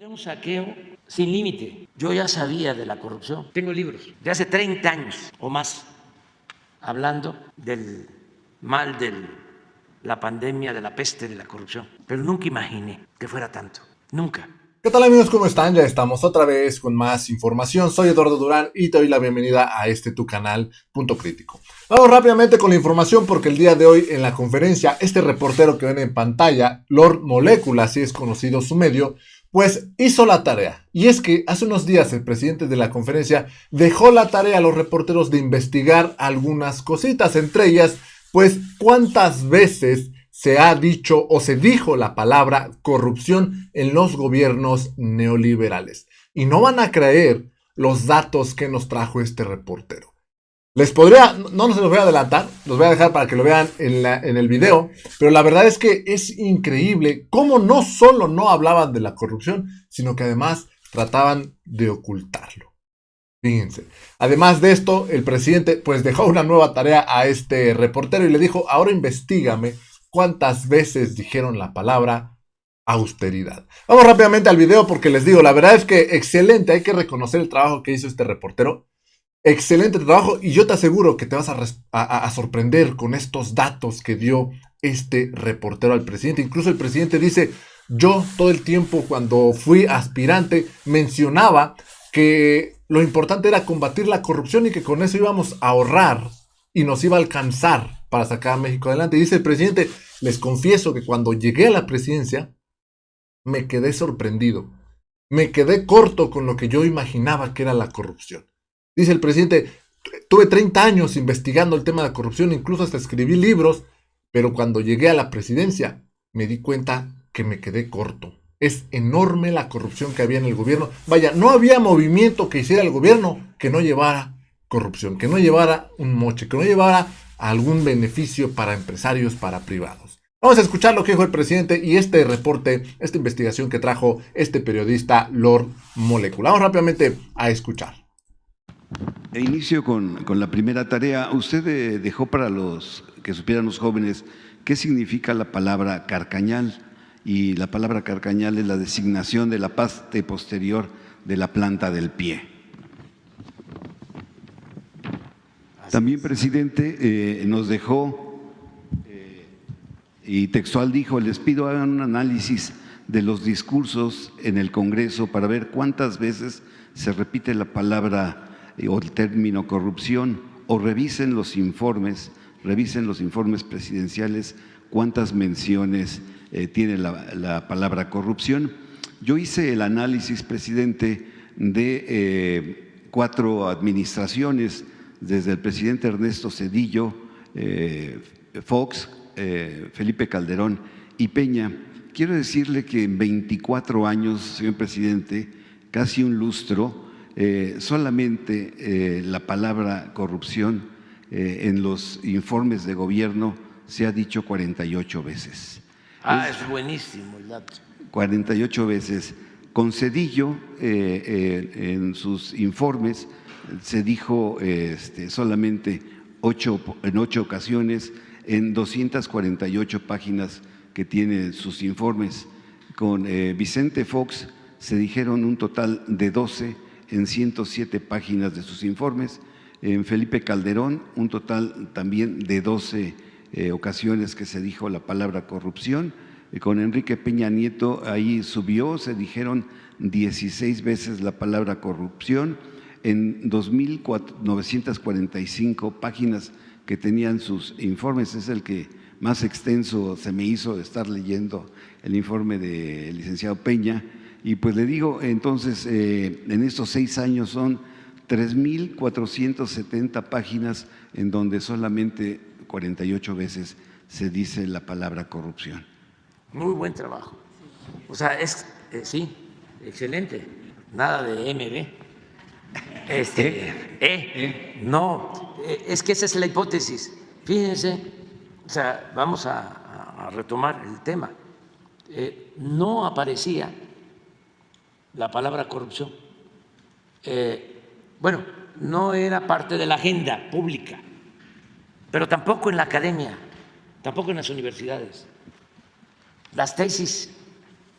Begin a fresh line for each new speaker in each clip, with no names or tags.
Era un saqueo sin límite. Yo ya sabía de la corrupción. Tengo libros de hace 30 años o más hablando del mal de la pandemia, de la peste, de la corrupción. Pero nunca imaginé que fuera tanto. Nunca.
¿Qué tal, amigos? ¿Cómo están? Ya estamos otra vez con más información. Soy Eduardo Durán y te doy la bienvenida a tu canal Punto Crítico. Vamos rápidamente con la información porque el día de hoy en la conferencia este reportero que ven en pantalla, Lord Molecula, así es conocido su medio, pues hizo la tarea. Y es que hace unos días el presidente de la conferencia dejó la tarea a los reporteros de investigar algunas cositas, entre ellas, pues cuántas veces se ha dicho o se dijo la palabra corrupción en los gobiernos neoliberales. Y no van a creer los datos que nos trajo este reportero. Les podría, no se los voy a adelantar, los voy a dejar para que lo vean en el video, pero la verdad es que es increíble cómo no solo no hablaban de la corrupción, sino que además trataban de ocultarlo. Fíjense. Además de esto, el presidente pues dejó una nueva tarea a este reportero y le dijo, ahora investígame cuántas veces dijeron la palabra austeridad. Vamos rápidamente al video porque les digo, la verdad es que excelente, hay que reconocer el trabajo que hizo este reportero. Excelente trabajo y yo te aseguro que te vas a sorprender con estos datos que dio este reportero al presidente. Incluso el presidente dice, yo todo el tiempo cuando fui aspirante mencionaba que lo importante era combatir la corrupción y que con eso íbamos a ahorrar y nos iba a alcanzar para sacar a México adelante. Y dice el presidente, les confieso que cuando llegué a la presidencia me quedé sorprendido. Me quedé corto con lo que yo imaginaba que era la corrupción. Dice el presidente, tuve 30 años investigando el tema de la corrupción, incluso hasta escribí libros, pero cuando llegué a la presidencia me di cuenta que me quedé corto. Es enorme la corrupción que había en el gobierno. Vaya, no había movimiento que hiciera el gobierno que no llevara corrupción, que no llevara un moche, que no llevara algún beneficio para empresarios, para privados. Vamos a escuchar lo que dijo el presidente y este reporte, esta investigación que trajo este periodista Lord Molecula. Vamos rápidamente a escuchar.
Inicio con la primera tarea. Usted dejó para los que supieran los jóvenes qué significa la palabra carcañal. Y la palabra carcañal es la designación de la parte posterior de la planta del pie. También, presidente, nos dejó, y textual dijo, les pido hagan un análisis de los discursos en el Congreso para ver cuántas veces se repite la palabra o el término corrupción, o revisen los informes presidenciales, cuántas menciones tiene la palabra corrupción. Yo hice el análisis, presidente, de 4 administraciones, desde el presidente Ernesto Zedillo, Fox, Felipe Calderón y Peña. Quiero decirle que en 24 años, señor presidente, casi un lustro, solamente la palabra corrupción en los informes de gobierno se ha dicho 48 veces.
Es buenísimo el dato.
48 veces. Con Zedillo, en sus informes, se dijo solamente en 8 ocasiones, en 248 páginas que tienen sus informes. Con Vicente Fox se dijeron un total de 12 en 107 páginas de sus informes. En Felipe Calderón, un total también de 12 ocasiones que se dijo la palabra corrupción. Con Enrique Peña Nieto, ahí subió, se dijeron 16 veces la palabra corrupción, en 2.945 páginas que tenían sus informes. Es el que más extenso se me hizo de estar leyendo el informe del licenciado Peña. Y pues le digo, entonces, en estos 6 años son 3.470 páginas en donde solamente 48 veces se dice la palabra corrupción.
Muy buen trabajo. O sea, sí, excelente. Nada de MB. No, es que esa es la hipótesis. Fíjense, o sea, vamos a retomar el tema. No aparecía la palabra corrupción. Bueno, no era parte de la agenda pública, pero tampoco en la academia, tampoco en las universidades. Las tesis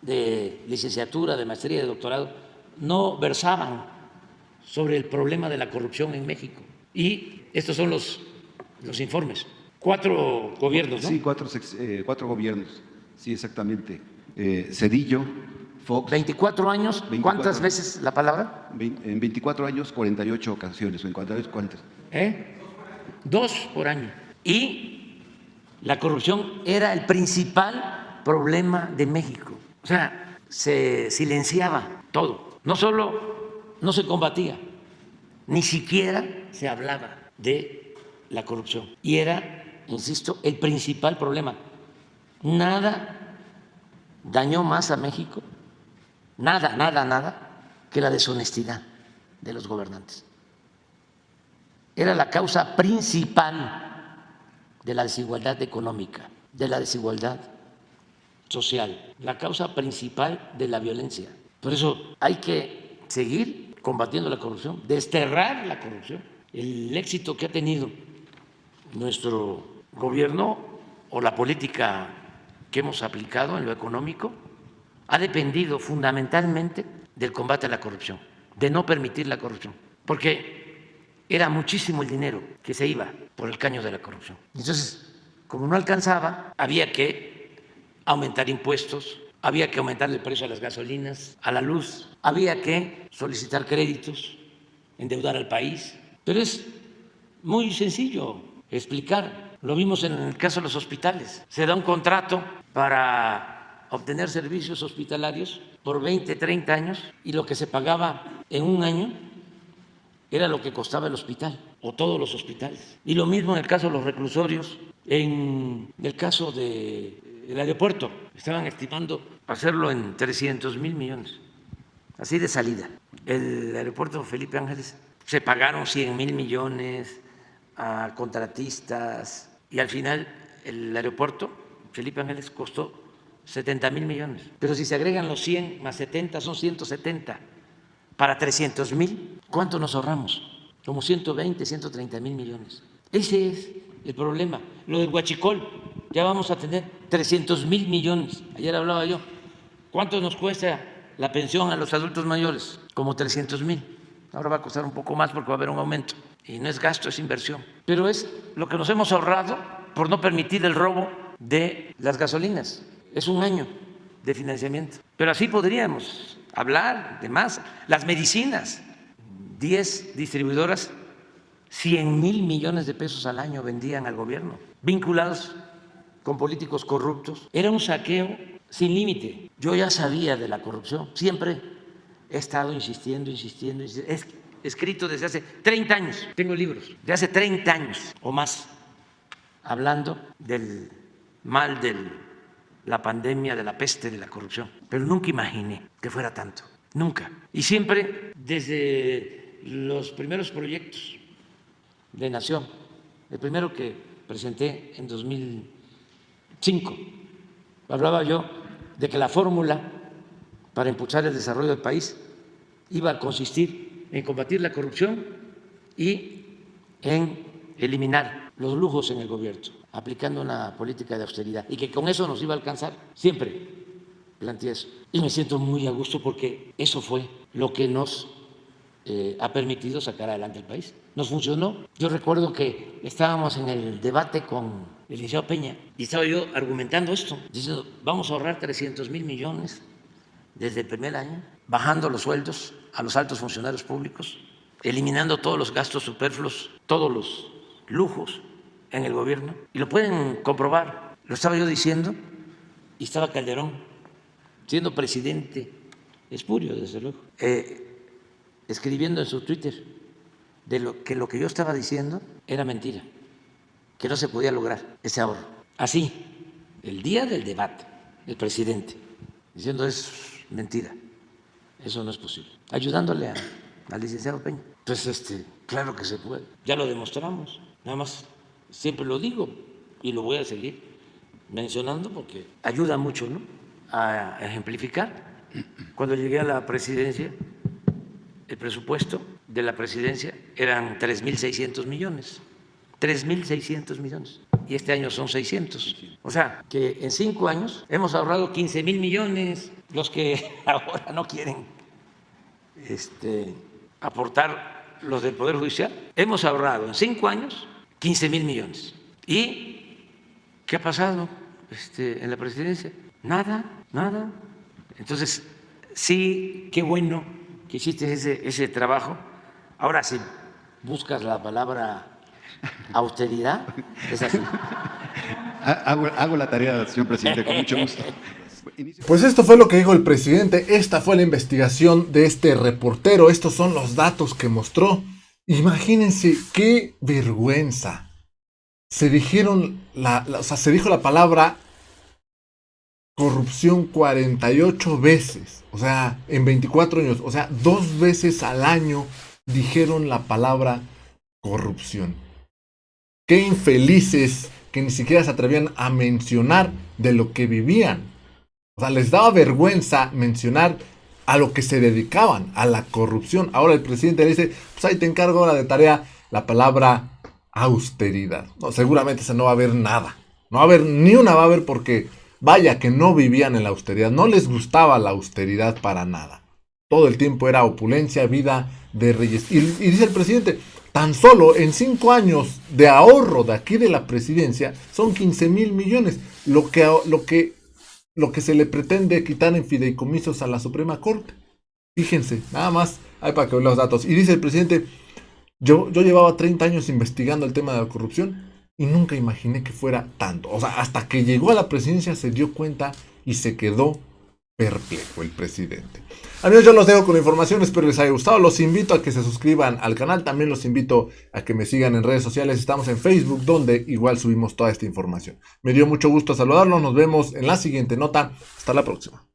de licenciatura, de maestría, de doctorado, no versaban sobre el problema de la corrupción en México. Y estos son los informes. 4 gobiernos, ¿no?
Sí, cuatro gobiernos, sí, exactamente. Cedillo, Fox.
24 años,
24.
¿Cuántas veces la palabra?
En 24 años, 48 ocasiones, o en 48, ¿cuántas?
2 por año. Y la corrupción era el principal problema de México. O sea, se silenciaba todo. No solo no se combatía, ni siquiera se hablaba de la corrupción. Y era, insisto, el principal problema. Nada dañó más a México, nada, que la deshonestidad de los gobernantes. Era la causa principal de la desigualdad económica, de la desigualdad social, la causa principal de la violencia. Por eso hay que seguir combatiendo la corrupción, desterrar la corrupción. El éxito que ha tenido nuestro gobierno o la política que hemos aplicado en lo económico ha dependido fundamentalmente del combate a la corrupción, de no permitir la corrupción, porque era muchísimo el dinero que se iba por el caño de la corrupción. Entonces, como no alcanzaba, había que aumentar impuestos, había que aumentar el precio a las gasolinas, a la luz, había que solicitar créditos, endeudar al país. Pero es muy sencillo explicar. Lo vimos en el caso de los hospitales. Se da un contrato para obtener servicios hospitalarios por 20, 30 años y lo que se pagaba en un año era lo que costaba el hospital o todos los hospitales. Y lo mismo en el caso de los reclusorios, en el caso del aeropuerto. Estaban estimando hacerlo en 300,000 millones, así de salida. El aeropuerto Felipe Ángeles se pagaron 100,000 millones a contratistas y al final el aeropuerto Felipe Ángeles costó 70,000 millones. Pero si se agregan los 100 más 70 son 170. Para 300,000, ¿cuánto nos ahorramos? Como 120, 130,000 millones. Ese es el problema. Lo del huachicol, ya vamos a tener 300,000 millones. Ayer hablaba yo. ¿Cuánto nos cuesta la pensión a los adultos mayores? Como 300,000. Ahora va a costar un poco más porque va a haber un aumento. Y no es gasto, es inversión. Pero es lo que nos hemos ahorrado por no permitir el robo de las gasolinas. Es un año de financiamiento. Pero así podríamos hablar de más. Las medicinas, 10 distribuidoras, 100,000 millones de pesos al año vendían al gobierno, vinculados con políticos corruptos. Era un saqueo sin límite. Yo ya sabía de la corrupción, siempre he estado insistiendo. Es escrito desde hace 30 años, tengo libros de hace 30 años o más, hablando del mal de la pandemia, de la peste, de la corrupción. Pero nunca imaginé que fuera tanto, nunca. Y siempre desde los primeros proyectos de Nación, el primero que presenté en 2005, hablaba yo de que la fórmula para impulsar el desarrollo del país iba a consistir en combatir la corrupción y en eliminar los lujos en el gobierno, aplicando una política de austeridad, y que con eso nos iba a alcanzar. Siempre planteé eso. Y me siento muy a gusto porque eso fue lo que nos ha permitido sacar adelante el país. Nos funcionó. Yo recuerdo que estábamos en el debate con el licenciado Peña y estaba yo argumentando esto, diciendo, vamos a ahorrar 300,000 millones desde el primer año, bajando los sueldos a los altos funcionarios públicos, eliminando todos los gastos superfluos, todos los lujos en el gobierno. Y lo pueden comprobar. Lo estaba yo diciendo y estaba Calderón, siendo presidente, espurio desde luego, escribiendo en su Twitter de lo que yo estaba diciendo era mentira, que no se podía lograr ese ahorro. Así, el día del debate, el presidente diciendo es mentira, eso no es posible, ayudándole al licenciado Peña. Entonces, claro que se puede, ya lo demostramos, nada más siempre lo digo y lo voy a seguir mencionando porque ayuda mucho, ¿no?, a ejemplificar. Cuando llegué a la presidencia, el presupuesto de la presidencia eran 3,600 millones. 3,600 millones. Y este año son 600. O sea, que en 5 años hemos ahorrado 15,000 millones los que ahora no quieren aportar los del Poder Judicial. Hemos ahorrado en 5 años 15,000 millones. ¿Y qué ha pasado en la presidencia? Nada, nada. Entonces, sí, qué bueno que hiciste ese trabajo. Ahora, si buscas la palabra austeridad, es así.
Hago la tarea, señor presidente, con mucho gusto.
Pues esto fue lo que dijo el presidente. Esta fue la investigación de este reportero. Estos son los datos que mostró. Imagínense qué vergüenza. Se dijeron se dijo la palabra corrupción 48 veces. O sea, en 24 años. O sea, 2 veces al año dijeron la palabra corrupción. Qué infelices que ni siquiera se atrevían a mencionar de lo que vivían. O sea, les daba vergüenza mencionar a lo que se dedicaban, a la corrupción. Ahora el presidente le dice, pues ahí te encargo ahora de tarea la palabra austeridad. No, seguramente esa no va a haber nada. No va a haber ni una, va a haber porque vaya que no vivían en la austeridad. No les gustaba la austeridad para nada. Todo el tiempo era opulencia, vida de reyes. Y dice el presidente, tan solo en 5 años de ahorro de aquí de la presidencia son 15,000 millones. Lo que se le pretende quitar en fideicomisos a la Suprema Corte. Fíjense, nada más, hay para que vean los datos. Y dice el presidente, yo llevaba 30 años investigando el tema de la corrupción y nunca imaginé que fuera tanto. O sea, hasta que llegó a la presidencia se dio cuenta y se quedó perplejo el presidente. Amigos, yo los dejo con la información, espero les haya gustado. Los invito a que se suscriban al canal, también los invito a que me sigan en redes sociales. Estamos en Facebook, donde igual subimos toda esta información. Me dio mucho gusto saludarlos, nos vemos en la siguiente nota. Hasta la próxima.